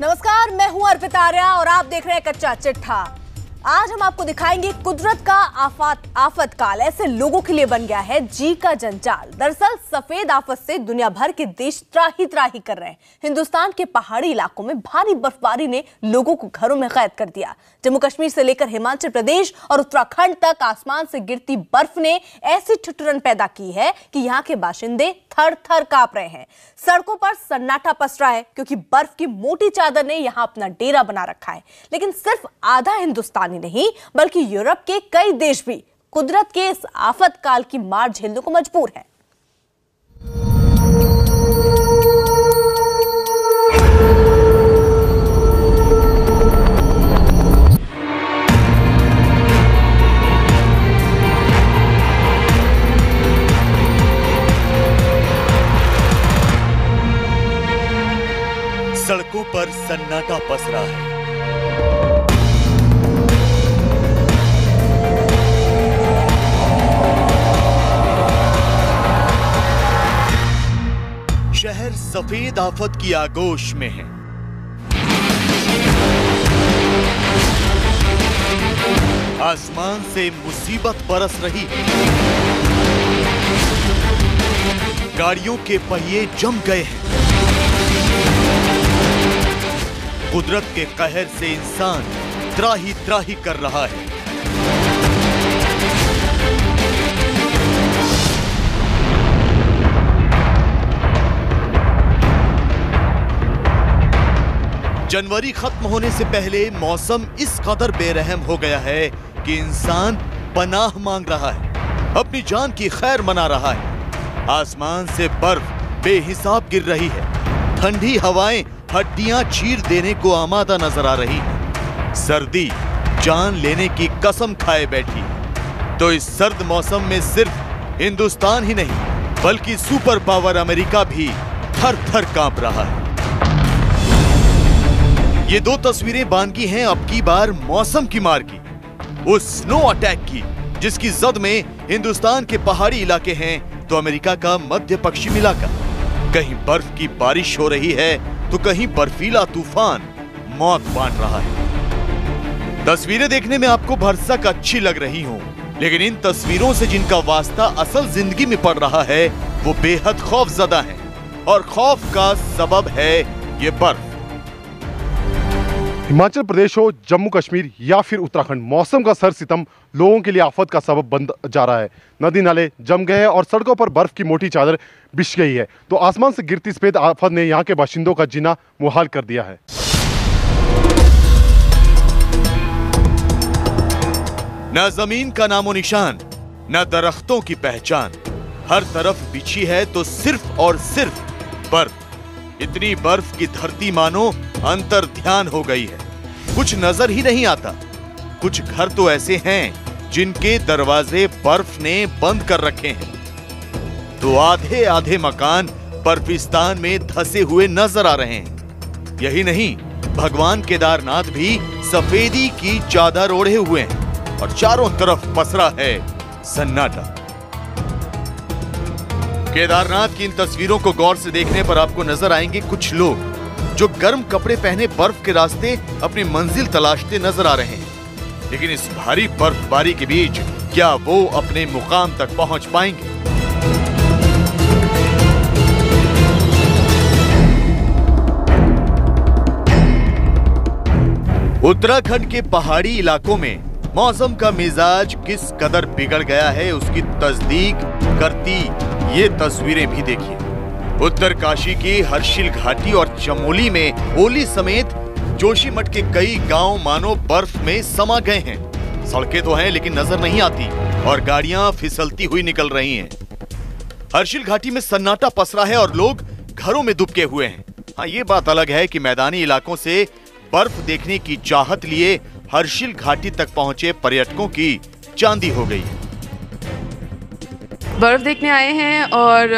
नमस्कार, मैं हूं अर्पिता आर्या और आप देख रहे हैं कच्चा चिट्ठा। आज हम आपको दिखाएंगे कुदरत का आफत काल ऐसे लोगों के लिए बन गया है जी का जंजाल। दरअसल सफेद आफत से दुनिया भर के देश त्राही त्राही कर रहे हैं। हिंदुस्तान के पहाड़ी इलाकों में भारी बर्फबारी ने लोगों को घरों में कैद कर दिया। जम्मू कश्मीर से लेकर हिमाचल प्रदेश और उत्तराखंड तक आसमान से गिरती बर्फ ने ऐसी ठिठुरन पैदा की है कि यहाँ के बाशिंदे थर थर कांप रहे हैं। सड़कों पर सन्नाटा पसरा है क्योंकि बर्फ की मोटी चादर ने यहाँ अपना डेरा बना रखा है। लेकिन सिर्फ आधा हिंदुस्तान नहीं बल्कि यूरोप के कई देश भी कुदरत के इस आफत काल की मार झेलने को मजबूर हैं। सड़कों पर सन्नाटा पसरा है। शहर सफेद आफत की आगोश में है। आसमान से मुसीबत बरस रही है। गाड़ियों के पहिए जम गए हैं। कुदरत के कहर से इंसान त्राही त्राही कर रहा है। जनवरी खत्म होने से पहले मौसम इस कदर बेरहम हो गया है कि इंसान पनाह मांग रहा है, अपनी जान की खैर मना रहा है। आसमान से बर्फ बेहिसाब गिर रही है। ठंडी हवाएं हड्डियां चीर देने को आमादा नजर आ रही है। सर्दी जान लेने की कसम खाए बैठी है। तो इस सर्द मौसम में सिर्फ हिंदुस्तान ही नहीं बल्कि सुपर पावर अमेरिका भी थर थर कांप रहा है। ये दो तस्वीरें बानगी हैं अब की बार मौसम की मार की, उस स्नो अटैक की जिसकी जद में हिंदुस्तान के पहाड़ी इलाके हैं तो अमेरिका का मध्य पश्चिम इलाका। कहीं बर्फ की बारिश हो रही है तो कहीं बर्फीला तूफान मौत बांट रहा है। तस्वीरें देखने में आपको भरसक अच्छी लग रही हों, लेकिन इन तस्वीरों से जिनका वास्ता असल जिंदगी में पड़ रहा है वो बेहद खौफजदा हैं और खौफ का सबब है ये बर्फ। हिमाचल प्रदेश हो, जम्मू कश्मीर या फिर उत्तराखंड, मौसम का सर सितम लोगों के लिए आफत का सबब बन जा रहा है। नदी नाले जम गए हैं और सड़कों पर बर्फ की मोटी चादर बिछ गई है। तो आसमान से गिरती सफेद आफत ने यहाँ के बाशिंदों का जीना मुहाल कर दिया है। न जमीन का नामो निशान, न दरख्तों की पहचान। हर तरफ बिछी है तो सिर्फ और सिर्फ बर्फ। इतनी बर्फ की धरती मानो अंतर ध्यान हो गई है। कुछ नजर ही नहीं आता। कुछ घर तो ऐसे हैं जिनके दरवाजे बर्फ ने बंद कर रखे हैं, तो आधे आधे मकान बर्फिस्तान में धंसे हुए नजर आ रहे हैं। यही नहीं, भगवान केदारनाथ भी सफेदी की चादर ओढ़े हुए हैं और चारों तरफ पसरा है सन्नाटा। केदारनाथ की इन तस्वीरों को गौर से देखने पर आपको नजर आएंगे कुछ लोग जो गर्म कपड़े पहने बर्फ के रास्ते अपनी मंजिल तलाशते नजर आ रहे हैं। लेकिन इस भारी बर्फबारी के बीच क्या वो अपने मुकाम तक पहुंच पाएंगे? उत्तराखंड के पहाड़ी इलाकों में मौसम का मिजाज किस कदर बिगड़ गया है उसकी तस्दीक करती ये तस्वीरें भी देखिए। उत्तरकाशी की हर्षिल घाटी और चमोली में ओली समेत जोशीमठ के कई गांव मानो बर्फ में समा गए हैं। सड़कें तो हैं लेकिन नजर नहीं आती और गाड़ियां फिसलती हुई निकल रही हैं। हर्षिल घाटी में सन्नाटा पसरा है और लोग घरों में दुबके हुए हैं। हाँ, ये बात अलग है कि मैदानी इलाकों से बर्फ देखने की चाहत लिए हर्षिल घाटी तक पहुंचे पर्यटकों की चांदी हो गई है। बर्फ़ देखने आए हैं और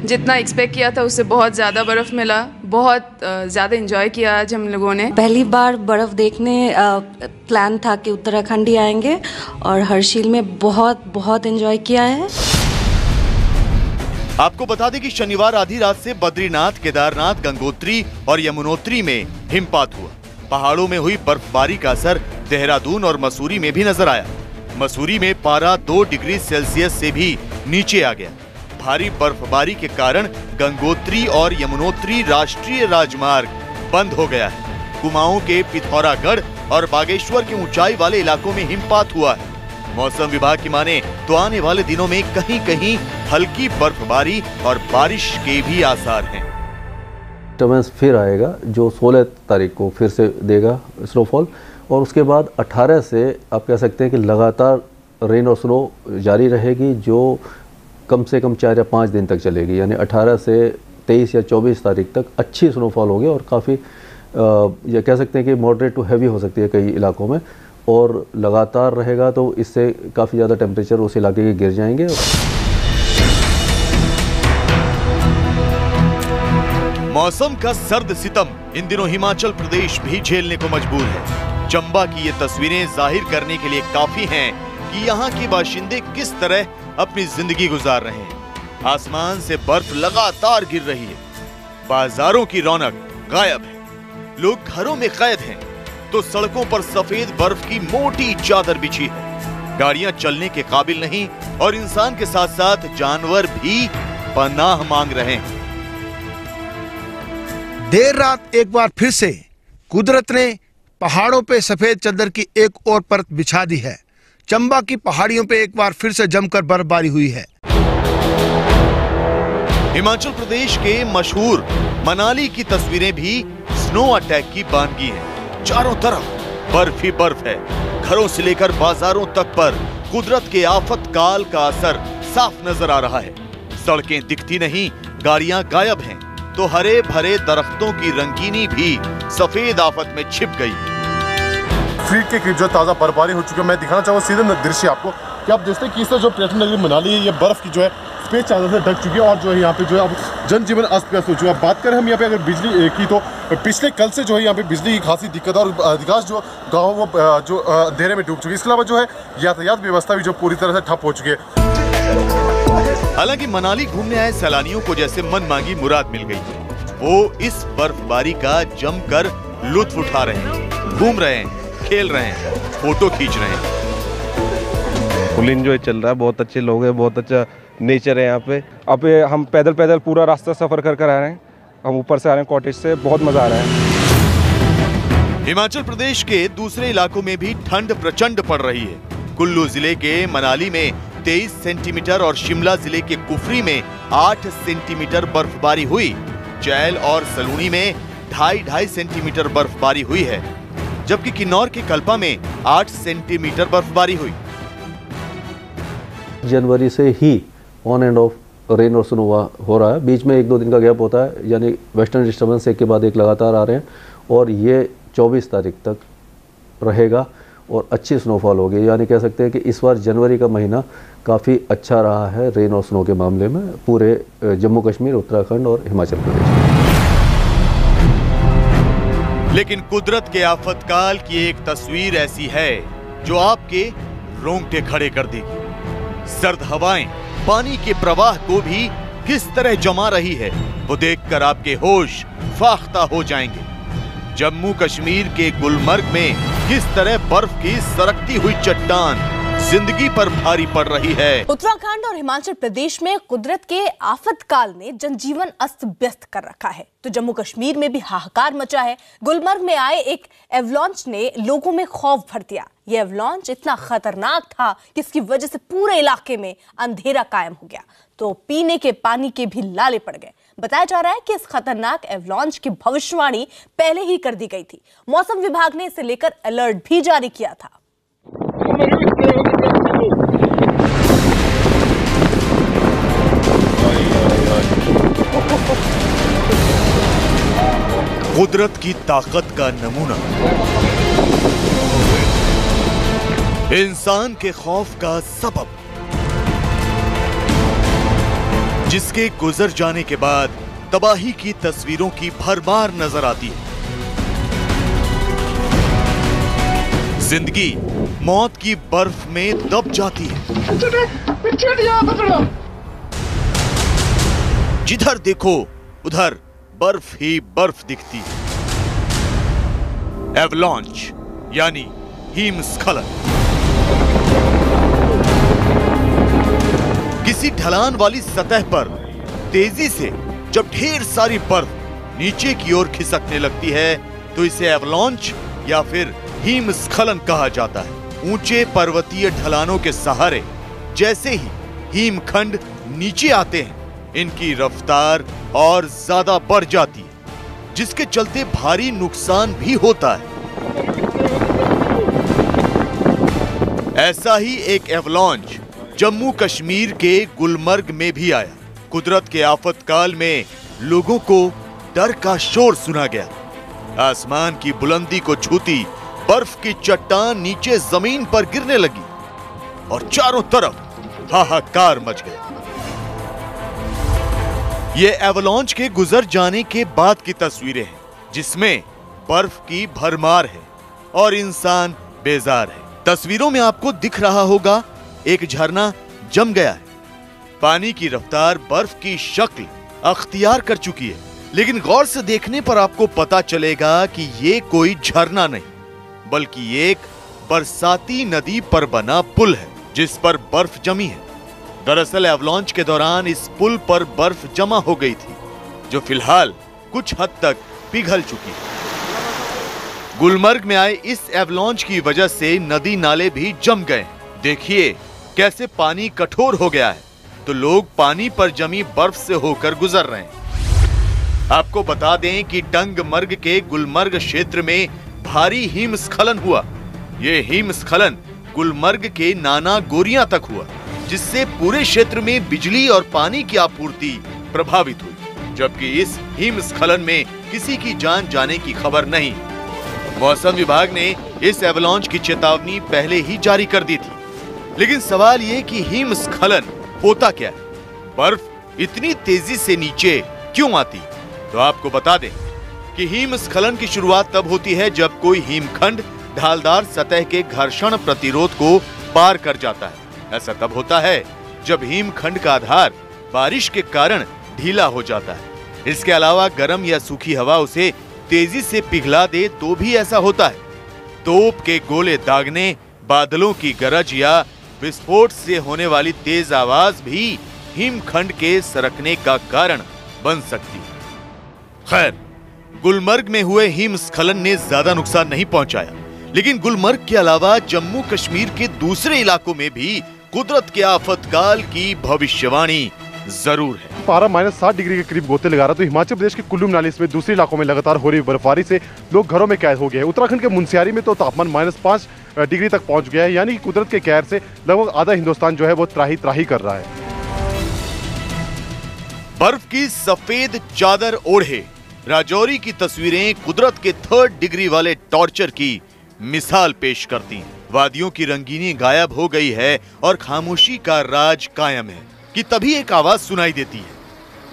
जितना एक्सपेक्ट किया था उससे बहुत ज़्यादा बर्फ़ मिला। बहुत ज़्यादा एंजॉय किया आज हम लोगों ने। पहली बार बर्फ़ देखने प्लान था कि उत्तराखंड ही आएंगे और हर्षिल में बहुत एंजॉय किया है। आपको बता दें कि शनिवार आधी रात से बद्रीनाथ, केदारनाथ, गंगोत्री और यमुनोत्री में हिमपात हुआ। पहाड़ों में हुई बर्फबारी का असर देहरादून और मसूरी में भी नजर आया। मसूरी में पारा 2 डिग्री सेल्सियस से भी नीचे आ गया। भारी बर्फबारी के कारण गंगोत्री और यमुनोत्री राष्ट्रीय राजमार्ग बंद हो गया है। कुमाऊं के पिथौरागढ़ और बागेश्वर के ऊंचाई वाले इलाकों में हिमपात हुआ है। मौसम विभाग की माने तो आने वाले दिनों में कहीं कहीं हल्की बर्फबारी और बारिश के भी आसार हैं। डिस्टर्बेंस फिर आएगा जो 16 तारीख को फिर से देगा स्नोफॉल, और उसके बाद 18 से आप कह सकते हैं कि लगातार रेन और स्नो जारी रहेगी, जो कम से कम 4 या 5 दिन तक चलेगी। यानी 18 से 23 या 24 तारीख तक अच्छी स्नोफॉल होगी और काफ़ी या कह सकते हैं कि मॉडरेट टू हैवी हो सकती है कई इलाकों में, और लगातार रहेगा तो इससे काफ़ी ज़्यादा टेम्परेचर उस इलाके के गिर जाएंगे। मौसम का सर्द सितम इन दिनों हिमाचल प्रदेश भी झेलने को मजबूर है। चंबा की ये तस्वीरें जाहिर करने के लिए काफी हैं कि यहाँ के बाशिंदे किस तरह अपनी जिंदगी गुजार रहे हैं। आसमान से बर्फ लगातार गिर रही है, बाजारों की रौनक गायब है, लोग घरों में कैद हैं, तो सड़कों पर सफेद बर्फ की मोटी चादर बिछी है। गाड़ियां चलने के काबिल नहीं और इंसान के साथ साथ जानवर भी पनाह मांग रहे हैं। देर रात एक बार फिर से कुदरत ने पहाड़ों पे सफेद चादर की एक और परत बिछा दी है। चंबा की पहाड़ियों पे एक बार फिर से जमकर बर्फबारी हुई है। हिमाचल प्रदेश के मशहूर मनाली की तस्वीरें भी स्नो अटैक की बानगी हैं। चारों तरफ बर्फ ही बर्फ है। घरों से लेकर बाजारों तक पर कुदरत के आफत काल का असर साफ नजर आ रहा है। सड़कें दिखती नहीं, गाड़ियां गायब हैं, तो हरे भरे दरख्तों की रंगीनी भी सफेद आफत में छिप गई। फीट के करीब जो ताज़ा बर्फबारी हो चुकी है, मैं दिखाना चाहूँगा सीधे दृश्य आपको कि आप देखते हैं कि इससे जो पर्यटन नगरी मनाली है ये बर्फ की जो है सफेद चादर से ढक चुकी है और जो है यहाँ पे जो है अब जनजीवन अस्त व्यस्त हो चुका है। बात करें हम यहाँ पे अगर बिजली की तो पिछले कल से जो है यहाँ पे बिजली की खासी दिक्कत है और अधिकांश जो गाँव वो जो अंधेरे में डूब चुकी है। इसके अलावा जो है यातायात व्यवस्था भी जो पूरी तरह से ठप हो चुकी है। हालांकि मनाली घूमने आए सैलानियों को जैसे मन मांगी मुराद मिल गई। वो इस बर्फबारी का जमकर लुत्फ उठा रहे हैं, घूम रहे हैं, खेल रहे हैं, फोटो खींच रहे हैं। फुल एंजॉय चल रहा है, बहुत अच्छे लोग हैं, बहुत अच्छा नेचर है यहाँ पे। अब हम पैदल पूरा रास्ता सफर कर आ रहे हैं, हम ऊपर से आ रहे हैं कॉटेज से, बहुत मजा आ रहा है। हिमाचल प्रदेश के दूसरे इलाकों में भी ठंड प्रचंड पड़ रही है। कुल्लू जिले के मनाली में 23 सेंटीमीटर और शिमला जिले के कुफरी में 8 सेंटीमीटर बर्फबारी हुई। चैल और सलूनी में 2.5 सेंटीमीटर बर्फबारी हुई है, जबकि किन्नौर के कल्पा में 8 सेंटीमीटर बर्फबारी हुई। जनवरी से ही ऑन एंड ऑफ रेन और स्नो हो रहा है, बीच में 1-2 दिन का गैप होता है, यानी वेस्टर्न डिस्टर्बेंस एक के बाद एक लगातार आ रहे हैं और ये 24 तारीख तक रहेगा और अच्छी स्नोफॉल होगी। यानी कह सकते हैं कि इस बार जनवरी का महीना काफ़ी अच्छा रहा है रेन और स्नो के मामले में पूरे जम्मू कश्मीर, उत्तराखंड और हिमाचल प्रदेश। लेकिन कुदरत के आफतकाल की एक तस्वीर ऐसी है जो आपके रोंगटे खड़े कर देगी। सर्द हवाएं पानी के प्रवाह को भी किस तरह जमा रही है वो देखकर आपके होश फाख्ता हो जाएंगे। जम्मू कश्मीर के गुलमर्ग में किस तरह बर्फ की सरकती हुई चट्टान जिंदगी पर भारी पड़ रही है। उत्तराखंड और हिमाचल प्रदेश में कुदरत के आफतकाल ने जनजीवन अस्त व्यस्त कर रखा है, तो जम्मू कश्मीर में भी हाहाकार मचा है। गुलमर्ग में आए एक एवलांच ने लोगों में खौफ भर दिया। यह एवलांच इतना खतरनाक था कि इसकी वजह से पूरे इलाके में अंधेरा कायम हो गया, तो पीने के पानी के भी लाले पड़ गए। बताया जा रहा है कि इस खतरनाक एवलांच की भविष्यवाणी पहले ही कर दी गई थी। मौसम विभाग ने इसे लेकर अलर्ट भी जारी किया था। कुदरत की ताकत का नमूना, इंसान के खौफ का सबब, जिसके गुजर जाने के बाद तबाही की तस्वीरों की भरमार नजर आती है। जिंदगी मौत की बर्फ में दब जाती है। जिधर देखो उधर बर्फ ही बर्फ दिखती है। एवलांच यानी हिमस्खलन। किसी ढलान वाली सतह पर तेजी से जब ढेर सारी बर्फ नीचे की ओर खिसकने लगती है तो इसे एवलांच या फिर हिमस्खलन कहा जाता है। ऊंचे पर्वतीय ढलानों के सहारे जैसे ही हिमखंड नीचे आते हैं, इनकी रफ्तार और ज्यादा बढ़ जाती है, जिसके चलते भारी नुकसान भी होता है। ऐसा ही एक एवलांच जम्मू कश्मीर के गुलमर्ग में भी आया। कुदरत के आफतकाल में लोगों को डर का शोर सुना गया। आसमान की बुलंदी को छूती बर्फ की चट्टान नीचे जमीन पर गिरने लगी और चारों तरफ हाहाकार मच गया। ये एवलांच के गुजर जाने के बाद की तस्वीरें हैं, जिसमें बर्फ की भरमार है और इंसान बेजार है। तस्वीरों में आपको दिख रहा होगा एक झरना जम गया है। पानी की रफ्तार बर्फ की शक्ल अख्तियार कर चुकी है, लेकिन गौर से देखने पर आपको पता चलेगा कि ये कोई झरना नहीं, बल्कि एक बरसाती नदी पर बना पुल है जिस पर बर्फ जमी है। दरअसल एवलांच के दौरान इस पुल पर बर्फ जमा हो गई थी, जो फिलहाल कुछ हद तक पिघल चुकी है। गुलमर्ग में आए इस एवलांच की वजह से नदी नाले भी जम गए। देखिए कैसे पानी कठोर हो गया है, तो लोग पानी पर जमी बर्फ से होकर गुजर रहे हैं। आपको बता दें कि डंगमर्ग के गुलमर्ग क्षेत्र में भारी हिमस्खलन हुआ। ये हिमस्खलन गुलमर्ग के नाना गोरियां तक हुआ, जिससे पूरे क्षेत्र में बिजली और पानी की आपूर्ति प्रभावित हुई, जबकि इस हिमस्खलन में किसी की जान जाने की खबर नहीं। मौसम विभाग ने इस एवलांच की चेतावनी पहले ही जारी कर दी थी, लेकिन सवाल ये कि हिमस्खलन होता क्या है, बर्फ इतनी तेजी से नीचे क्यों आती? तो आपको बता दें कि हिमस्खलन की शुरुआत तब होती है जब कोई हिमखंड ढालदार सतह के घर्षण प्रतिरोध को पार कर जाता है। ऐसा तब होता है जब हिमखंड का आधार बारिश के कारण ढीला हो जाता है। इसके अलावा गर्म या सूखी हवा उसे तेजी से पिघला दे तो भी ऐसा होता है। तोप के गोले दागने, बादलों की गरज या विस्फोट से होने वाली तेज आवाज भी हिमखंड के सरकने का कारण बन सकती है। खैर, गुलमर्ग में हुए हिमस्खलन ने ज्यादा नुकसान नहीं पहुंचाया, लेकिन गुलमर्ग के अलावा जम्मू कश्मीर के दूसरे इलाकों में भी कुदरत के आफतकाल की भविष्यवाणी जरूर है। पारा -7 डिग्री के करीब गोते लगा रहा, तो हिमाचल प्रदेश के कुल्लू मनाली समेत दूसरे इलाकों में लगातार हो रही बर्फबारी से लोग घरों में कैद हो गए हैं। उत्तराखंड के मुनस्यारी में तो तापमान -5 डिग्री तक पहुंच गया है, यानी कि कुदरत के कहर से लगभग आधा हिंदुस्तान जो है वो त्राही त्राही कर रहा है। बर्फ की सफेद चादर ओढ़े राजौरी की तस्वीरें कुदरत के 3rd डिग्री वाले टॉर्चर की मिसाल पेश करती हैं। वादियों की रंगीनी गायब हो गई है और खामोशी का राज कायम है कि तभी एक आवाज सुनाई देती है।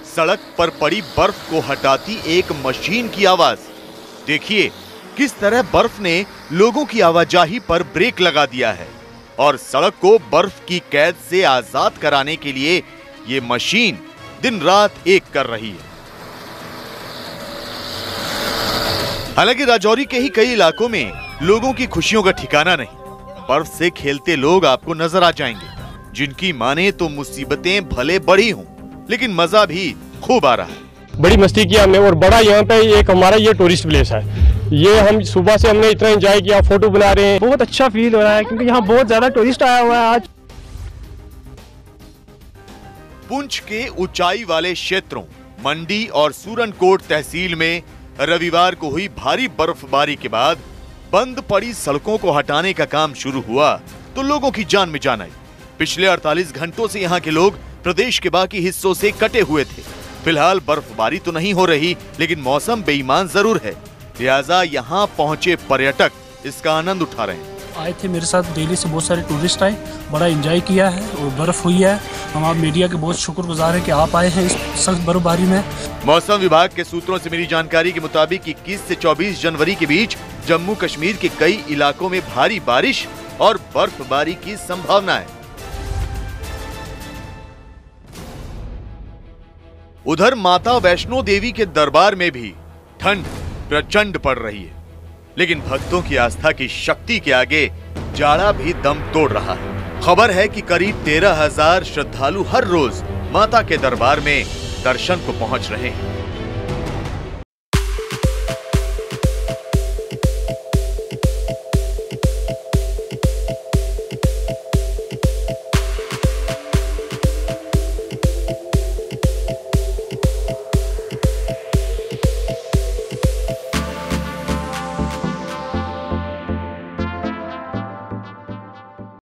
सड़क पर पड़ी बर्फ को हटाती एक मशीन की आवाज। देखिए किस तरह बर्फ ने लोगों की आवाजाही पर ब्रेक लगा दिया है और सड़क को बर्फ की कैद से आजाद कराने के लिए ये मशीन दिन रात एक कर रही है। हालांकि राजौरी के ही कई इलाकों में लोगों की खुशियों का ठिकाना नहीं। बर्फ से खेलते लोग आपको नजर आ जाएंगे, जिनकी माने तो मुसीबतें भले बड़ी हों, लेकिन मजा भी खूब आ रहा है। बड़ी मस्ती किया हमने, और बड़ा यहाँ पे एक हमारा ये टूरिस्ट प्लेस है। ये हम सुबह से हमने इतना एंजॉय किया, फोटो बना रहे हैं, बहुत अच्छा फील हो रहा है क्योंकि यहाँ बहुत ज्यादा टूरिस्ट आया हुआ है आज। पुंछ के ऊंचाई वाले क्षेत्रों मंडी और सूरनकोट तहसील में रविवार को हुई भारी बर्फबारी के बाद बंद पड़ी सड़कों को हटाने का काम शुरू हुआ तो लोगों की जान में जान आई। पिछले 48 घंटों से यहाँ के लोग प्रदेश के बाकी हिस्सों से कटे हुए थे। फिलहाल बर्फबारी तो नहीं हो रही, लेकिन मौसम बेईमान जरूर है, लिहाजा यहाँ पहुंचे पर्यटक इसका आनंद उठा रहे हैं। आए थे मेरे साथ, दिल्ली से बहुत सारे टूरिस्ट आए, बड़ा एंजॉय किया है और बर्फ हुई है। हम आप मीडिया के बहुत शुक्रगुजार हैं कि आप आए हैं इस सख्त बर्फबारी में। मौसम विभाग के सूत्रों से मिली जानकारी के मुताबिक 21 से 24 जनवरी के बीच जम्मू कश्मीर के कई इलाकों में भारी बारिश और बर्फबारी की संभावना है। उधर माता वैष्णो देवी के दरबार में भी ठंड प्रचंड पड़ रही है। लेकिन भक्तों की आस्था की शक्ति के आगे जाड़ा भी दम तोड़ रहा है। खबर है कि करीब 13,000 श्रद्धालु हर रोज माता के दरबार में दर्शन को पहुंच रहे हैं।